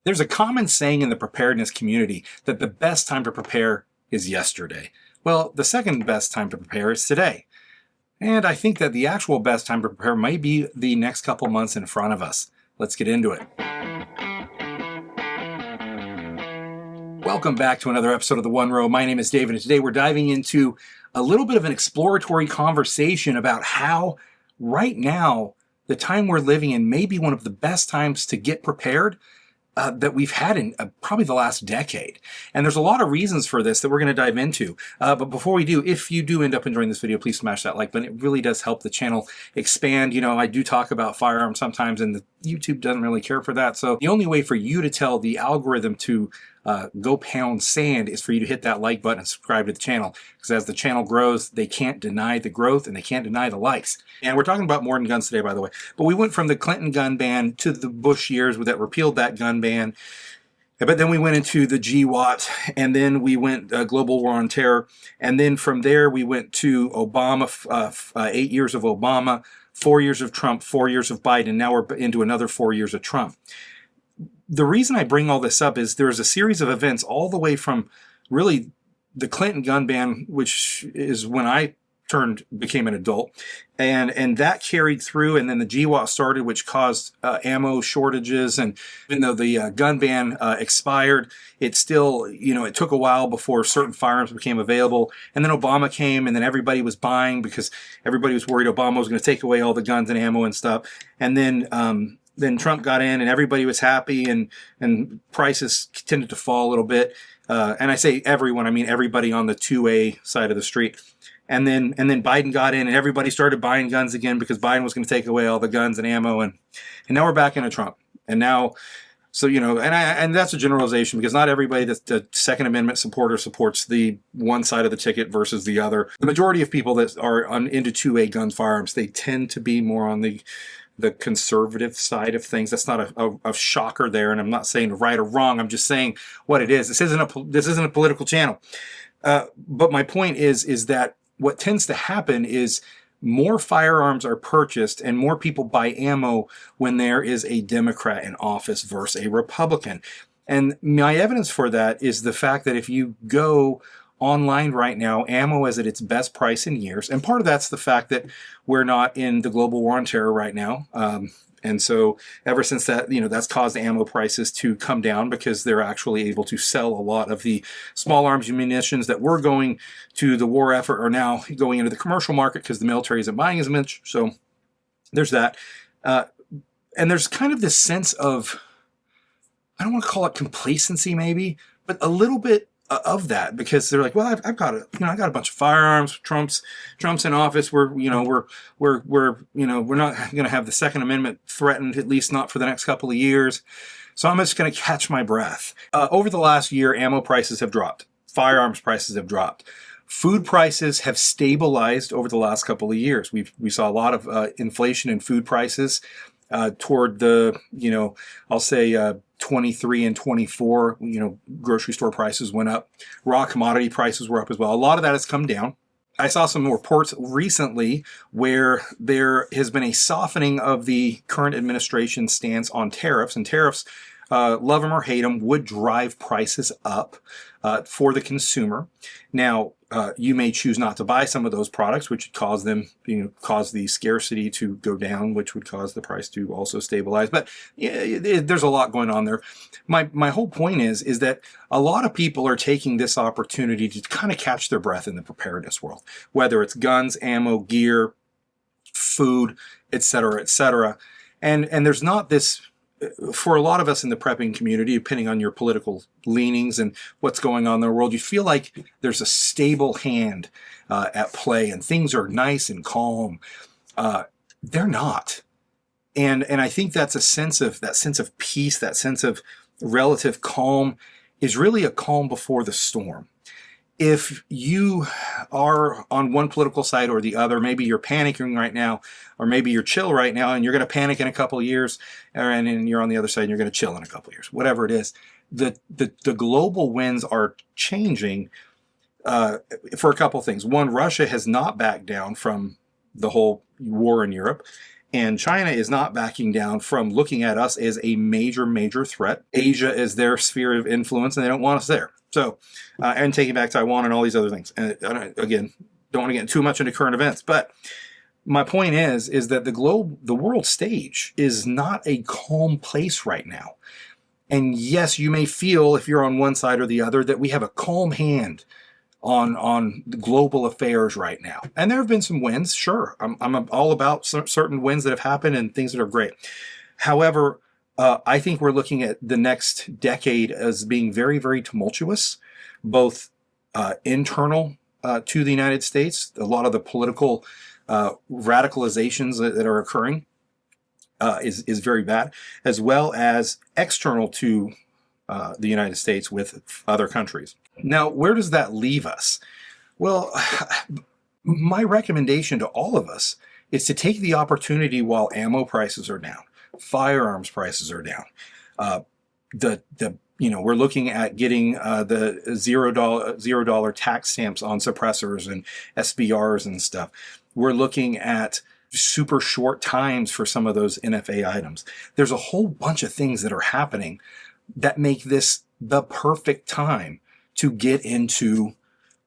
There's a common saying in the preparedness community that the best time to prepare is yesterday. Well, the second best time to prepare is today. And I think that the actual best time to prepare might be the next couple months in front of us. Let's get into it. Welcome back to another episode of TheOneRow. My name is David, and today we're diving into a little bit of an exploratory conversation about how right now, the time we're living in may be one of the best times to get prepared that we've had in probably the last decade. And there's a lot of reasons for this that we're going to dive into. But before we do, if you do end up enjoying this video, please smash that like button. It really does help the channel expand. You know, I do talk about firearms sometimes, and the YouTube doesn't really care for that. So the only way for you to tell the algorithm to go pound sand is for you to hit that like button and subscribe to the channel, because as the channel grows, they can't deny the growth and they can't deny the likes. And we're talking about more than guns today, by the way. But we went from the Clinton gun ban to the Bush years that repealed that gun ban. But then we went into the GWAT, and then we went global war on terror. And then from there, we went to Obama, 8 years of Obama, 4 years of Trump, 4 years of Biden. Now we're into another 4 years of Trump. The reason I bring all this up is there's a series of events all the way from really the Clinton gun ban, which is when I became an adult, and that carried through, and then the GWAT started, which caused ammo shortages. And even though the gun ban expired, it still, it took a while before certain firearms became available. And then Obama came, and then everybody was buying because everybody was worried Obama was going to take away all the guns and ammo and stuff. And then Trump got in, and everybody was happy, and prices tended to fall a little bit. And I say everyone, I mean everybody on the 2A side of the street. And then Biden got in, and everybody started buying guns again because Biden was going to take away all the guns and ammo. And now we're back into Trump. And now, so, and that's a generalization, because not everybody that's the Second Amendment supporter supports the one side of the ticket versus the other. The majority of people that are into 2A gun firearms, they tend to be more on the conservative side of things. That's not a shocker there, and I'm not saying right or wrong. I'm just saying what it is. This isn't a political channel. But my point is that what tends to happen is more firearms are purchased and more people buy ammo when there is a Democrat in office versus a Republican. And my evidence for that is the fact that if you go online right now, ammo is at its best price in years. And part of that's the fact that we're not in the global war on terror right now. And so ever since that, that's caused ammo prices to come down, because they're actually able to sell a lot of the small arms and munitions that were going to the war effort are now going into the commercial market because the military isn't buying as much. So there's that. And there's kind of this sense of, I don't want to call it complacency maybe, but a little bit of that, because they're like, well, I've got I got a bunch of firearms. Trump's in office. We're not going to have the Second Amendment threatened, at least not for the next couple of years. So I'm just going to catch my breath. Over the last year, ammo prices have dropped. Firearms prices have dropped. Food prices have stabilized over the last couple of years. We saw a lot of inflation in food prices toward the, I'll say 23 and 24, grocery store prices went up. Raw commodity prices were up as well. A lot of that has come down. I saw some reports recently where there has been a softening of the current administration's stance on tariffs, and tariffs, love them or hate them, would drive prices up for the consumer. Now, you may choose not to buy some of those products, which would cause them, cause the scarcity to go down, which would cause the price to also stabilize. But there's a lot going on there. My whole point is that a lot of people are taking this opportunity to kind of catch their breath in the preparedness world, whether it's guns, ammo, gear, food, et cetera, et cetera. And there's not this, for a lot of us in the prepping community, depending on your political leanings and what's going on in the world, you feel like there's a stable hand at play and things are nice and calm. They're not. And I think that's that sense of peace, that sense of relative calm is really a calm before the storm. If you are on one political side or the other, maybe you're panicking right now, or maybe you're chill right now, and you're going to panic in a couple of years, and you're on the other side and you're going to chill in a couple of years, whatever it is. The global winds are changing for a couple of things. One, Russia has not backed down from the whole war in Europe. And China is not backing down from looking at us as a major, major threat. Asia is their sphere of influence, and they don't want us there. So, and taking back Taiwan and all these other things. And again, don't want to get too much into current events, but my point is that the world stage is not a calm place right now. And yes, you may feel, if you're on one side or the other, that we have a calm hand on global affairs right now. And there have been some wins, sure. I'm all about certain wins that have happened and things that are great. However, I think we're looking at the next decade as being very, very tumultuous, both internal to the United States, a lot of the political radicalizations that are occurring is very bad, as well as external to the United States with other countries. Now, where does that leave us? Well, my recommendation to all of us is to take the opportunity while ammo prices are down, firearms prices are down. We're looking at getting the $0 tax stamps on suppressors and SBRs and stuff. We're looking at super short times for some of those NFA items. There's a whole bunch of things that are happening that make this the perfect time to get into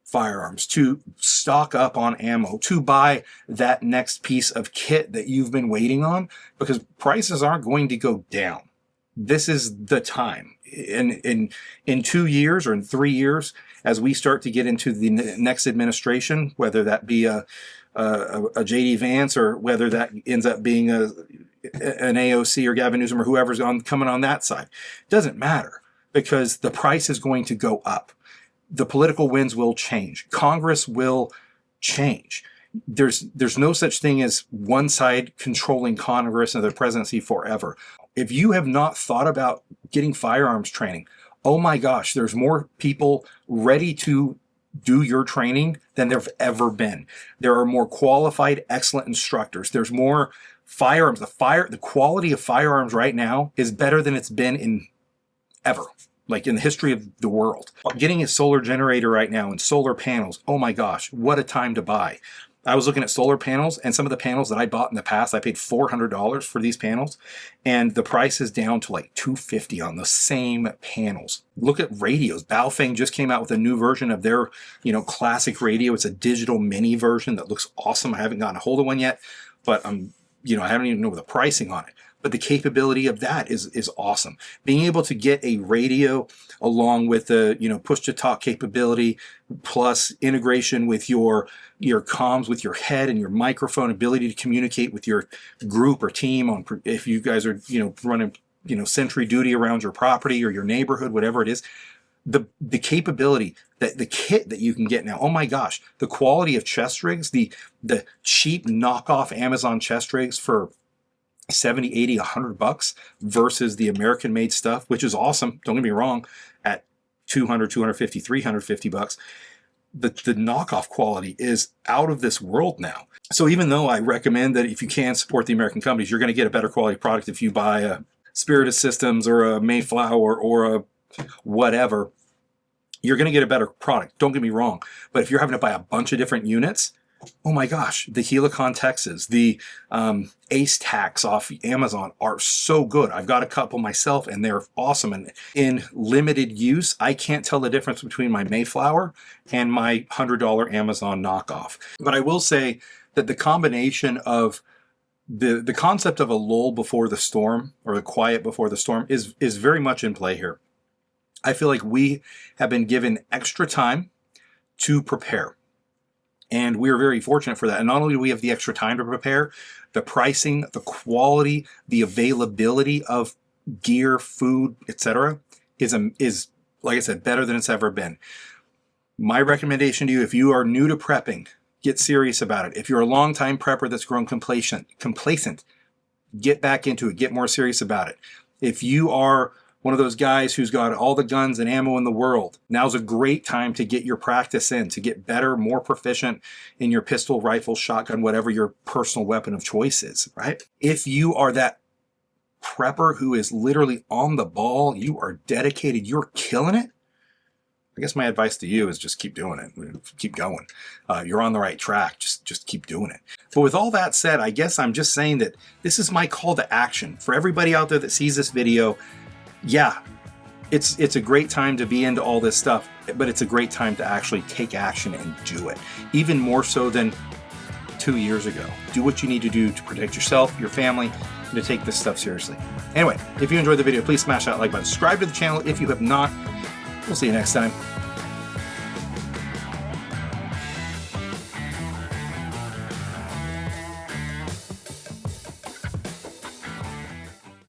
firearms, to stock up on ammo, to buy that next piece of kit that you've been waiting on, because prices aren't going to go down. This is the time. In 2 years or in 3 years, as we start to get into the next administration, whether that be a J.D. Vance or whether that ends up being an AOC or Gavin Newsom or whoever's coming on that side, doesn't matter, because the price is going to go up. The political winds will change. Congress will change. There's no such thing as one side controlling Congress and the presidency forever. If you have not thought about getting firearms training, oh my gosh, there's more people ready to do your training than there've ever been. There are more qualified, excellent instructors. There's more firearms. The quality of firearms right now is better than it's been in ever, like in the history of the world. Getting a solar generator right now and solar panels, oh my gosh, what a time to buy. I was looking at solar panels, and some of the panels that I bought in the past, I paid $400 for these panels, and the price is down to like $250 on the same panels. Look at radios. Baofeng just came out with a new version of their, classic radio. It's a digital mini version that looks awesome. I haven't gotten a hold of one yet, but I haven't even know the pricing on it. But the capability of that is awesome. Being able to get a radio along with the push-to-talk capability, plus integration with your comms, with your head and your microphone, ability to communicate with your group or team on if you guys are running sentry duty around your property or your neighborhood, whatever it is. The capability, that the kit that you can get now, oh my gosh, the quality of chest rigs, the cheap knockoff Amazon chest rigs for $70, $80, $100 versus the American made stuff, which is awesome. Don't get me wrong, at $200, $250, $350. The knockoff quality is out of this world now. So even though I recommend that if you can support the American companies, you're going to get a better quality product if you buy a Spirited Systems or a Mayflower or a whatever, you're going to get a better product. Don't get me wrong. But if you're having to buy a bunch of different units, oh my gosh, the Helicon Texas, the Ace Tacs off Amazon are so good. I've got a couple myself and they're awesome. And in limited use, I can't tell the difference between my Mayflower and my $100 Amazon knockoff. But I will say that the combination of the concept of a lull before the storm, or the quiet before the storm, is very much in play here. I feel like we have been given extra time to prepare. And we're very fortunate for that. And not only do we have the extra time to prepare, the pricing, the quality, the availability of gear, food, etc., is like I said, better than it's ever been. My recommendation to you, if you are new to prepping, get serious about it. If you're a longtime prepper that's grown complacent, get back into it. Get more serious about it. If you are one of those guys who's got all the guns and ammo in the world, now's a great time to get your practice in, to get better, more proficient in your pistol, rifle, shotgun, whatever your personal weapon of choice is, right? If you are that prepper who is literally on the ball, you are dedicated, you're killing it, I guess my advice to you is just keep doing it. Keep going. You're on the right track. Just keep doing it. But with all that said, I guess I'm just saying that this is my call to action for everybody out there that sees this video. Yeah, it's a great time to be into all this stuff, but it's a great time to actually take action and do it. Even more so than 2 years ago. Do what you need to do to protect yourself, your family, and to take this stuff seriously. Anyway, if you enjoyed the video, please smash that like button. Subscribe to the channel if you have not. We'll see you next time.